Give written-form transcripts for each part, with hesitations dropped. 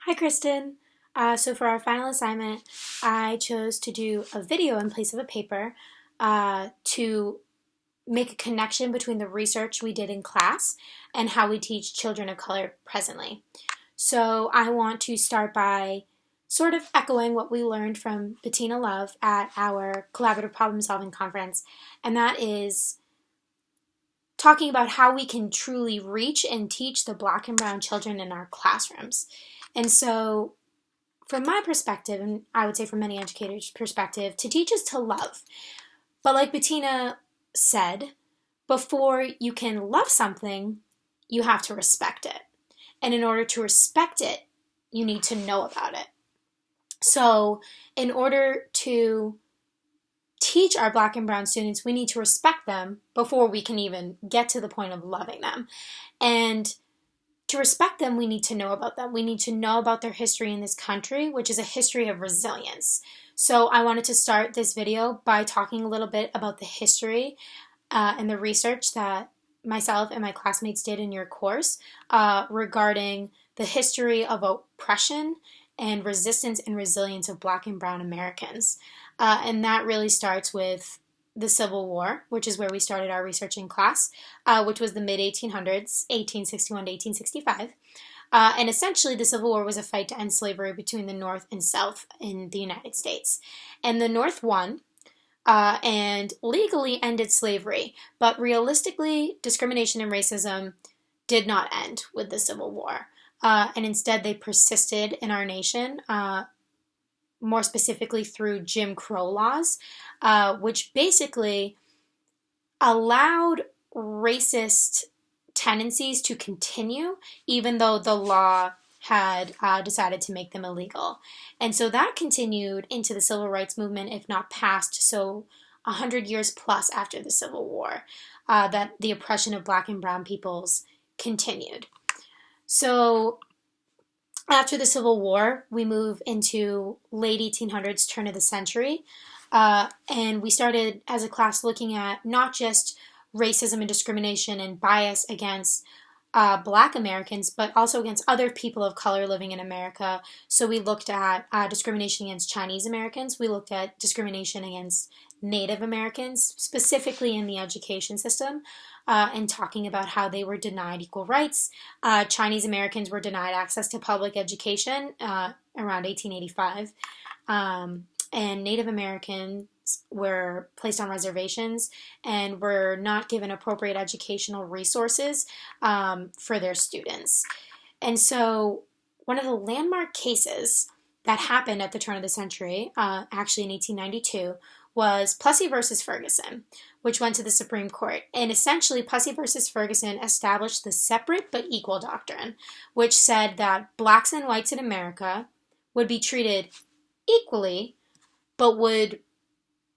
Hi, Kristen. So for our final assignment, I chose to do a video in place of a paper to make a connection between the research we did in class and how we teach children of color presently. So I want to start by sort of echoing what we learned from Bettina Love at our collaborative problem solving conference, and that is talking about how we can truly reach and teach the Black and brown children in our classrooms. And so from my perspective, and I would say from many educators' perspective, to teach is to love. But like Bettina said, before you can love something, you have to respect it. And in order to respect it, you need to know about it. So in order to teach our Black and brown students, we need to respect them before we can even get to the point of loving them. And to respect them, we need to know about them. We need to know about their history in this country, which is a history of resilience. So I wanted to start this video by talking a little bit about the history and the research that myself and my classmates did in your course regarding the history of oppression and resistance and resilience of Black and brown Americans. And that really starts with the Civil War, which is where we started our research in class, which was the mid-1800s, 1861 to 1865. And essentially, the Civil War was a fight to end slavery between the North and South in the United States. And the North won and legally ended slavery, but realistically, discrimination and racism did not end with the Civil War. And instead, they persisted in our nation, more specifically through Jim Crow laws, which basically allowed racist tendencies to continue, even though the law had decided to make them illegal. And so that continued into the Civil Rights Movement, if not past, so 100 years plus after the Civil War, that the oppression of Black and brown peoples continued. So after the Civil War, we move into late 1800s, turn of the century, and we started as a class looking at not just racism and discrimination and bias against Black Americans, but also against other people of color living in America. So we looked at discrimination against Chinese Americans. We looked at discrimination against Native Americans, specifically in the education system, and talking about how they were denied equal rights. Chinese Americans were denied access to public education around 1885, and Native Americans were placed on reservations and were not given appropriate educational resources for their students. And so one of the landmark cases that happened at the turn of the century, actually in 1892, was Plessy versus Ferguson, which went to the Supreme Court. And essentially, Plessy versus Ferguson established the separate but equal doctrine, which said that blacks and whites in America would be treated equally, but would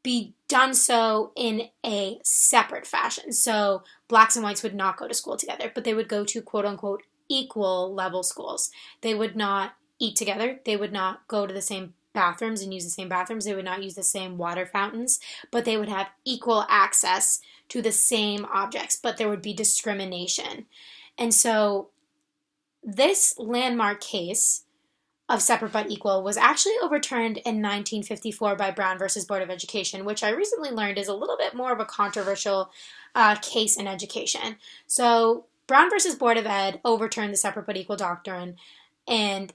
be done so in a separate fashion. So blacks and whites would not go to school together, but they would go to quote-unquote equal level schools. They would not eat together. They would not go to the same bathrooms and use the same bathrooms. They would not use the same water fountains, but they would have equal access to the same objects, but there would be discrimination. And so this landmark case of separate but equal was actually overturned in 1954 by Brown versus Board of Education, which I recently learned is a little bit more of a controversial case in education. So Brown versus Board of Ed overturned the separate but equal doctrine and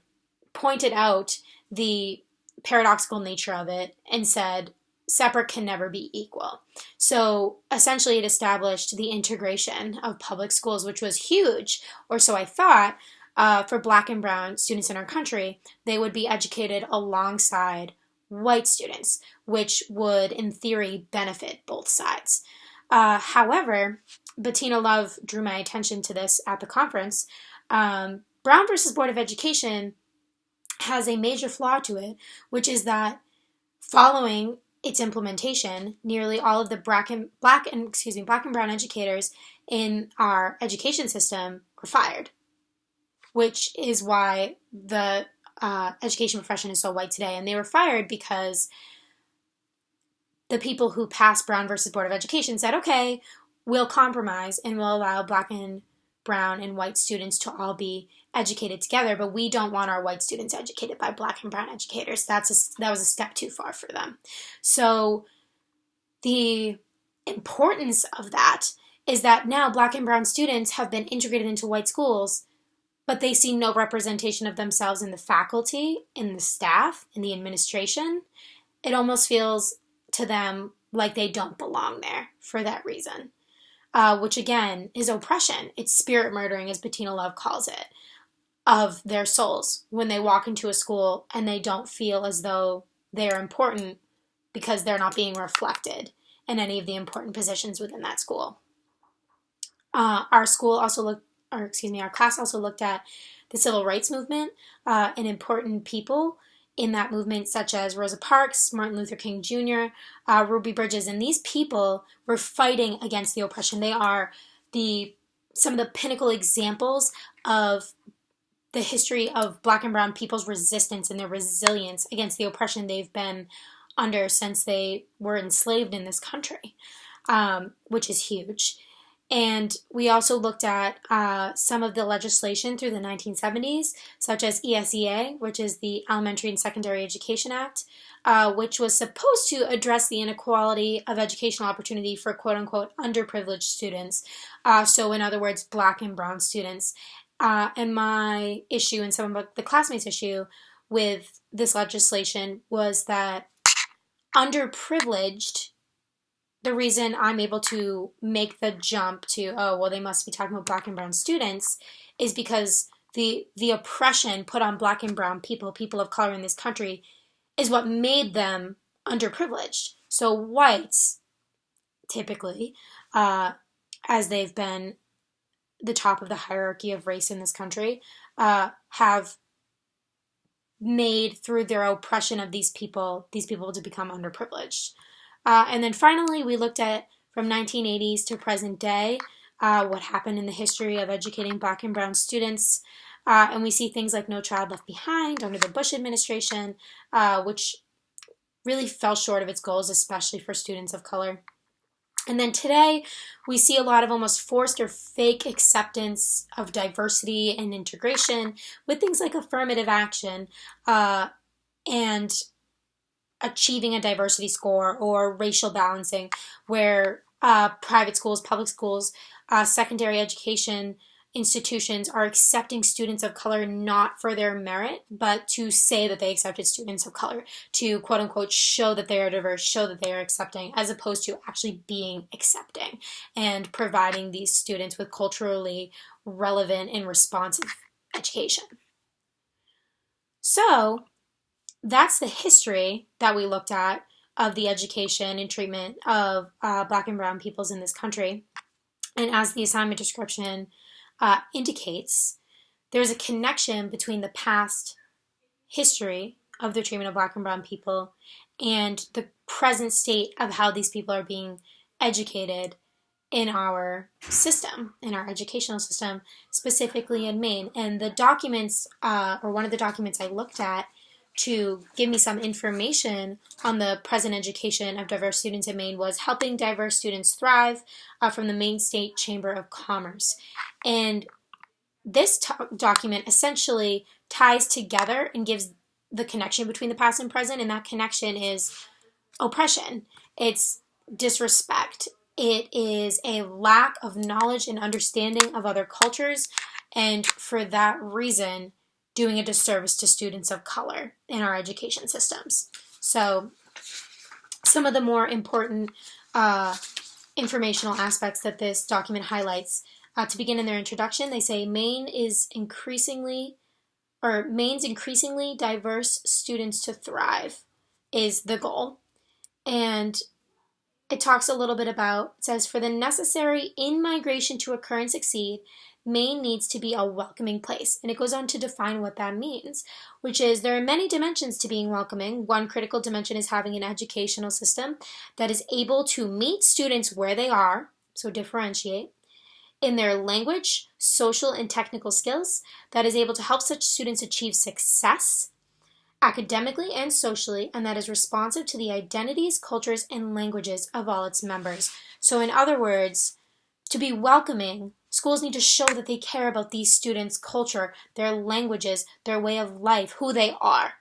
pointed out the paradoxical nature of it and said separate can never be equal. So essentially it established the integration of public schools, which was huge, or so I thought, for Black and brown students in our country. They would be educated alongside white students, which would, in theory, benefit both sides. However, Bettina Love drew my attention to this at the conference. Brown versus Board of Education has a major flaw to it, which is that following its implementation, nearly all of the black and brown educators in our education system were fired, which is why the education profession is so white today. And they were fired because the people who passed Brown versus Board of Education said, okay, we'll compromise and we'll allow Black and brown, and white students to all be educated together, but we don't want our white students educated by black and brown educators. That was a step too far for them. So the importance of that is that now black and brown students have been integrated into white schools, but they see no representation of themselves in the faculty, in the staff, in the administration. It almost feels to them like they don't belong there for that reason, which again is oppression. It's spirit murdering, as Bettina Love calls it, of their souls when they walk into a school and they don't feel as though they're important because they're not being reflected in any of the important positions within that school. Our class also looked at the civil rights movement and important people in that movement, such as Rosa Parks, Martin Luther King Jr., Ruby Bridges, and these people were fighting against the oppression. They are some of the pinnacle examples of the history of black and brown people's resistance and their resilience against the oppression they've been under since they were enslaved in this country, which is huge. And we also looked at some of the legislation through the 1970s, such as ESEA, which is the Elementary and Secondary Education Act, which was supposed to address the inequality of educational opportunity for quote-unquote underprivileged students. So in other words, black and brown students. And my issue and some of the classmates' issue with this legislation was that underprivileged, the reason I'm able to make the jump to, oh, well, they must be talking about black and brown students, is because the oppression put on black and brown people of color in this country, is what made them underprivileged. So whites, typically, as they've been the top of the hierarchy of race in this country, have made, through their oppression of these people to become underprivileged. And then finally, we looked at, from 1980s to present day, what happened in the history of educating black and brown students. And we see things like No Child Left Behind under the Bush administration, which really fell short of its goals, especially for students of color. And then today, we see a lot of almost forced or fake acceptance of diversity and integration with things like affirmative action and achieving a diversity score or racial balancing, where private schools, public schools, secondary education institutions are accepting students of color not for their merit, but to say that they accepted students of color, to quote unquote show that they are diverse, show that they are accepting, as opposed to actually being accepting and providing these students with culturally relevant and responsive education. So that's the history that we looked at of the education and treatment of black and brown peoples in this country. And as the assignment description indicates, there's a connection between the past history of the treatment of black and brown people and the present state of how these people are being educated in our system, in our educational system, specifically in Maine. And the documents, or one of the documents I looked at to give me some information on the present education of diverse students in Maine, was Helping Diverse Students Thrive from the Maine State Chamber of Commerce. And this document essentially ties together and gives the connection between the past and present, and that connection is oppression. It's disrespect. It is a lack of knowledge and understanding of other cultures, and for that reason, doing a disservice to students of color in our education systems. So some of the more important informational aspects that this document highlights, to begin in their introduction, they say Maine's increasingly diverse students to thrive is the goal. And it talks a little bit about, it says, for the necessary in-migration to occur and succeed, Maine needs to be a welcoming place. And it goes on to define what that means, which is there are many dimensions to being welcoming. One critical dimension is having an educational system that is able to meet students where they are, so differentiate, in their language, social, and technical skills, that is able to help such students achieve success academically and socially, and that is responsive to the identities, cultures, and languages of all its members. So in other words, to be welcoming, Schools need to show that they care about these students' culture, their languages, their way of life, who they are.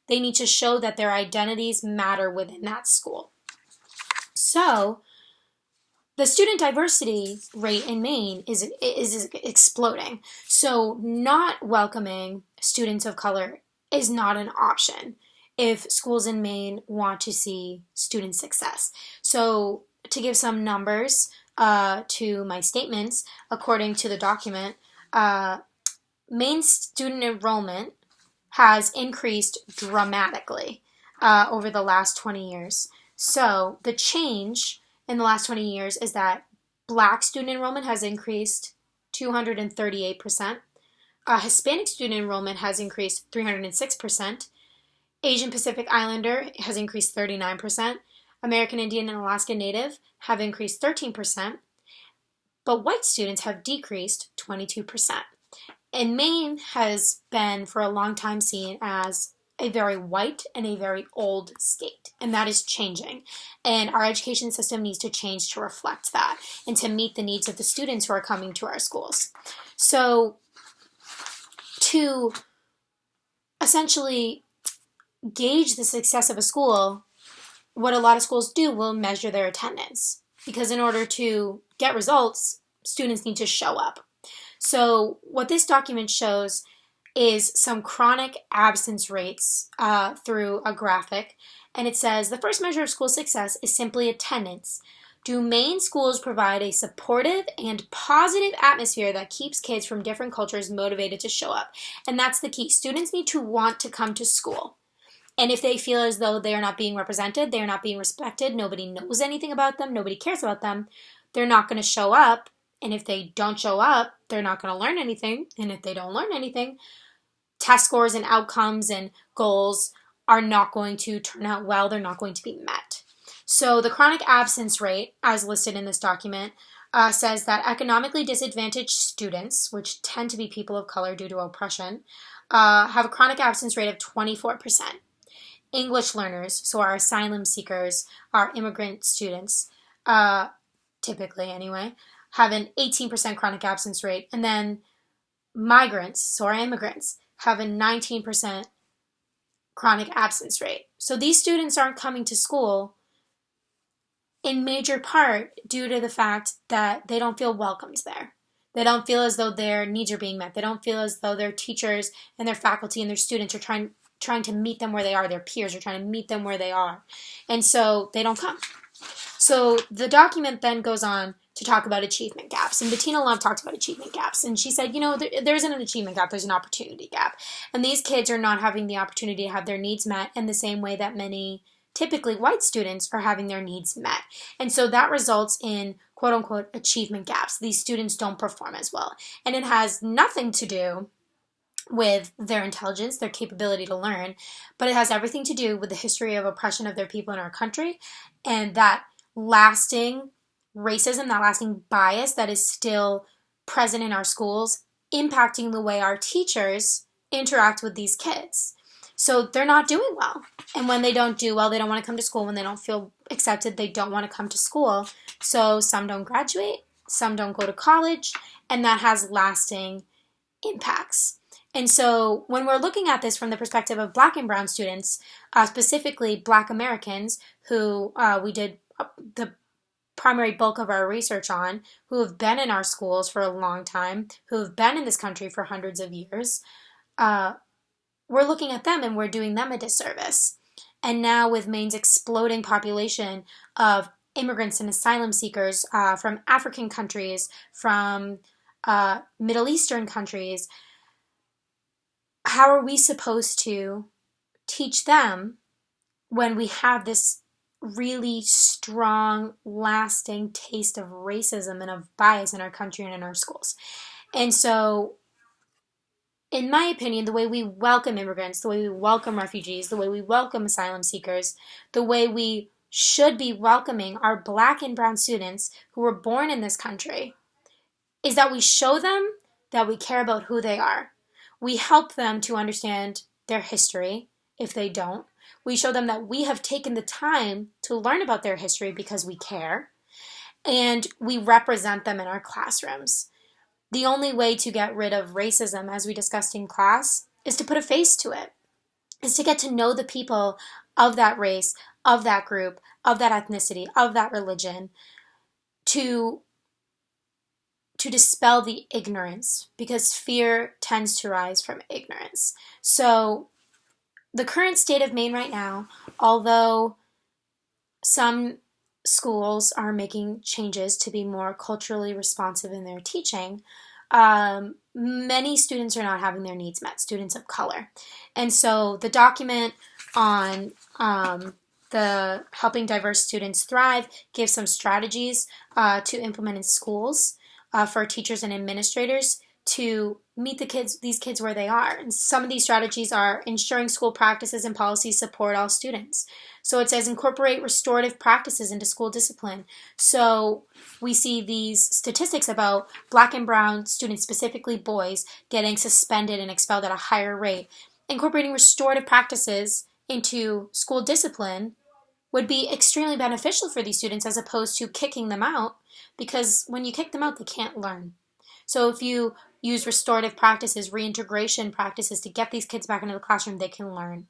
They need to show that their identities matter within that school. So, the student diversity rate in Maine is exploding. So, not welcoming students of color is not an option if schools in Maine want to see student success. So, to give some numbers to my statements, according to the document, Maine student enrollment has increased dramatically over the last 20 years. So the change in the last 20 years is that Black student enrollment has increased 238%. Hispanic student enrollment has increased 306%. Asian Pacific Islander has increased 39%. American Indian and Alaska Native have increased 13%. But white students have decreased 22%. And Maine has been for a long time seen as a very white and a very old state, and that is changing. And our education system needs to change to reflect that and to meet the needs of the students who are coming to our schools. So to essentially gauge the success of a school, what a lot of schools do will measure their attendance, because in order to get results, students need to show up. So what this document shows is some chronic absence rates through a graphic, and it says the first measure of school success is simply attendance. Do Maine schools provide a supportive and positive atmosphere that keeps kids from different cultures motivated to show up? And that's the key. Students need to want to come to school. And if they feel as though they are not being represented, they are not being respected, nobody knows anything about them, nobody cares about them, they're not going to show up. And if they don't show up, they're not going to learn anything. And if they don't learn anything, test scores and outcomes and goals are not going to turn out well. They're not going to be met. So the chronic absence rate, as listed in this document, says that economically disadvantaged students, which tend to be people of color due to oppression, have a chronic absence rate of 24%. English learners, so our asylum seekers, our immigrant students, typically anyway, have an 18% chronic absence rate. And then migrants, so our immigrants, have a 19% chronic absence rate. So these students aren't coming to school in major part due to the fact that they don't feel welcomed there. They don't feel as though their needs are being met. They don't feel as though their teachers and their faculty and their students are trying to meet them where they are. Their peers are trying to meet them where they are. And so they don't come. So the document then goes on to talk about achievement gaps. And Bettina Love talked about achievement gaps. And she said, there isn't an achievement gap, there's an opportunity gap. And these kids are not having the opportunity to have their needs met in the same way that many typically white students are having their needs met. And so that results in quote unquote achievement gaps. These students don't perform as well. And it has nothing to do with their intelligence, their capability to learn, but it has everything to do with the history of oppression of their people in our country and that lasting racism, that lasting bias that is still present in our schools, impacting the way our teachers interact with these kids. So they're not doing well. And when they don't do well, they don't want to come to school. When they don't feel accepted, they don't want to come to school. So some don't graduate, some don't go to college, and that has lasting impacts. And so when we're looking at this from the perspective of Black and Brown students, specifically Black Americans, who we did the primary bulk of our research on, who have been in our schools for a long time, who have been in this country for hundreds of years, we're looking at them and we're doing them a disservice. And now with Maine's exploding population of immigrants and asylum seekers from African countries, from Middle Eastern countries, how are we supposed to teach them when we have this really strong, lasting taste of racism and of bias in our country and in our schools? And so, in my opinion, the way we welcome immigrants, the way we welcome refugees, the way we welcome asylum seekers, the way we should be welcoming our Black and Brown students who were born in this country is that we show them that we care about who they are. We help them to understand their history if they don't. We show them that we have taken the time to learn about their history because we care. And we represent them in our classrooms. the only way to get rid of racism, as we discussed in class, is to put a face to it, is to get to know the people of that race, of that group, of that ethnicity, of that religion, to dispel the ignorance, because fear tends to rise from ignorance. So the current state of Maine right now, although some schools are making changes to be more culturally responsive in their teaching, many students are not having their needs met, students of color. And so the document on the Helping Diverse Students Thrive gives some strategies to implement in schools for teachers and administrators to meet these kids where they are. And some of these strategies are ensuring school practices and policies support all students. So it says incorporate restorative practices into school discipline. So we see these statistics about Black and brown students, specifically boys, getting suspended and expelled at a higher rate. Incorporating restorative practices into school discipline would be extremely beneficial for these students as opposed to kicking them out, because when you kick them out, they can't learn. So if you use restorative practices, reintegration practices to get these kids back into the classroom, they can learn.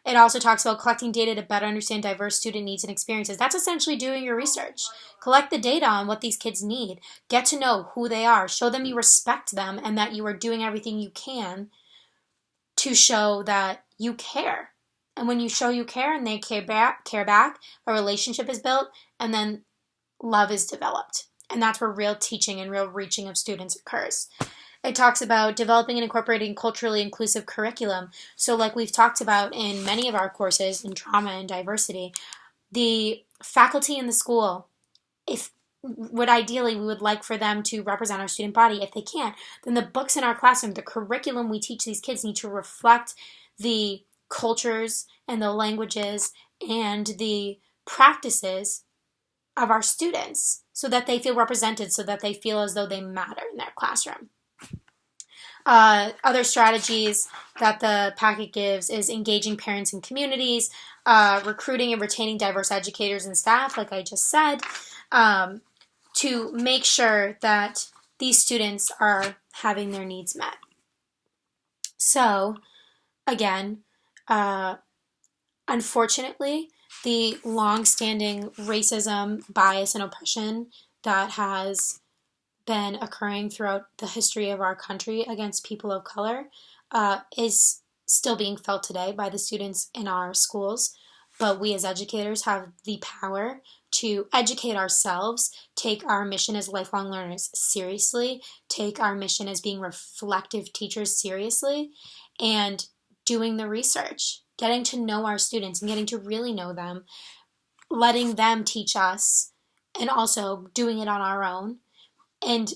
It also talks about collecting data to better understand diverse student needs and experiences. That's essentially doing your research. Collect the data on what these kids need. Get to know who they are. Show them you respect them and that you are doing everything you can to show that you care. And when you show you care and they care back, a relationship is built, and then love is developed. And that's where real teaching and real reaching of students occurs. It talks about developing and incorporating culturally inclusive curriculum. So like we've talked about in many of our courses in trauma and diversity, the faculty in the school, ideally we would like for them to represent our student body. If they can't, then the books in our classroom, the curriculum we teach these kids need to reflect the cultures and the languages and the practices of our students so that they feel represented, so that they feel as though they matter in their classroom. Other strategies that the packet gives is engaging parents and communities, recruiting and retaining diverse educators and staff, like I just said, to make sure that these students are having their needs met. So, again, unfortunately, the long-standing racism, bias, and oppression that has been occurring throughout the history of our country against people of color is still being felt today by the students in our schools. But we as educators have the power to educate ourselves, take our mission as lifelong learners seriously, take our mission as being reflective teachers seriously, and doing the research, getting to know our students and getting to really know them, letting them teach us, and also doing it on our own. And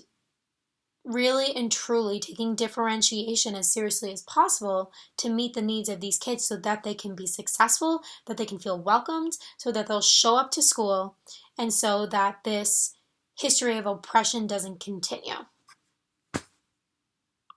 really and truly taking differentiation as seriously as possible to meet the needs of these kids so that they can be successful, that they can feel welcomed, so that they'll show up to school, and so that this history of oppression doesn't continue.